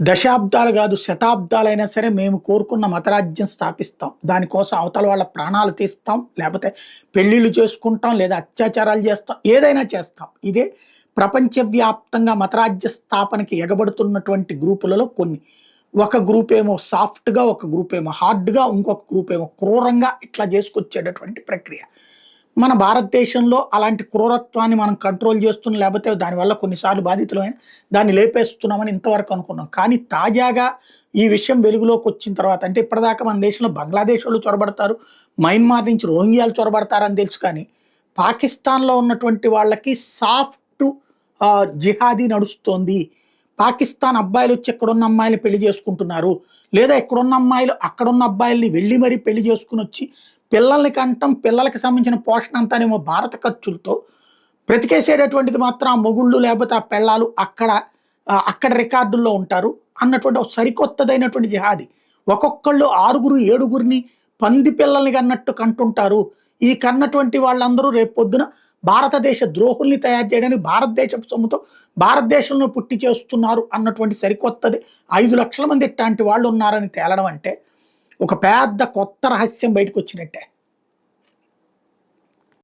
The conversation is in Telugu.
దశాబ్దాలు కాదు శతాబ్దాలైనా సరే మేము కోరుకున్న మతరాజ్యం స్థాపిస్తాం. దానికోసం అవతల వాళ్ళ ప్రాణాలు తీస్తాం. లేపోతే పెళ్ళిళ్ళు చేసుకుంటాం. లేదా అత్యాచారాలు చేస్తాం. ఏదైనా చేస్తాం. ఇదే ప్రపంచవ్యాప్తంగా మతరాజ్య స్థాపనకి ఎగబడుతున్నటువంటి గ్రూపులలో కొన్ని. ఒక గ్రూప్ ఏమో సాఫ్ట్‌గా, ఒక గ్రూప్ ఏమో హార్డ్‌గా, ఇంకొక గ్రూప్ ఏమో క్రూరంగా ఇట్లా చేసుకొచ్చేటటువంటి ప్రక్రియ. మన భారతదేశంలో అలాంటి క్రూరత్వాన్ని మనం కంట్రోల్ చేస్తున్నాం. లేపోతే దానివల్ల కొన్నిసార్లు బాధితులమైన దాన్ని లేపేస్తున్నామని ఇంతవరకు అనుకున్నాం. కానీ తాజాగా ఈ విషయం వెలుగులోకొచ్చిన తర్వాత అంటే ఇప్పటిదాకా మన దేశంలో బంగ్లాదేశోళ్ళు చొరబడతారు. మయన్మార్ నుంచి రోహింగ్యాలు చొరబడతారని తెలుసు కానీ, పాకిస్తాన్‌లో ఉన్నటువంటి వాళ్ళకి సాఫ్ట్ జిహాదీ నడుస్తోంది. పాకిస్తాన్ అబ్బాయిలొచ్చి ఇక్కడున్న అమ్మాయిల్ని పెళ్లి చేసుకుంటున్నారు. లేదా ఇక్కడున్న అమ్మాయిలు అక్కడున్న అబ్బాయిల్ని వెళ్లి మరీ పెళ్లి చేసుకొనొచ్చి పిల్లల్ని కంటం, పిల్లలకి సంబంధించిన పోషణ అంతానేమో భారత ఖర్చులతో బ్రతికేసేటటువంటిది మాత్రం ఆ మొగుళ్ళు లేకపోతే ఆ పెళ్ళాలు అక్కడ రికార్డుల్లో ఉంటారు అన్నటువంటి ఒక సరికొత్తదైనటువంటి జిహాదీ. ఒక్కొక్కళ్ళు 6, 7 పంది పిల్లల్ని కన్నట్టు కంటుంటారు. ఈ కన్నటువంటి వాళ్ళందరూ రేపు పొద్దున భారతదేశ ద్రోహుల్ని తయారు చేయడానికి భారతదేశపు సొమ్ముతో భారతదేశంలో పుట్టి చేస్తున్నారు అన్నటువంటి సరికొత్తది. 5 లక్షల మంది ఇట్లాంటి వాళ్ళు ఉన్నారని తేలడం అంటే ఒక పెద్ద కొత్త రహస్యం బయటకు వచ్చినట్టే.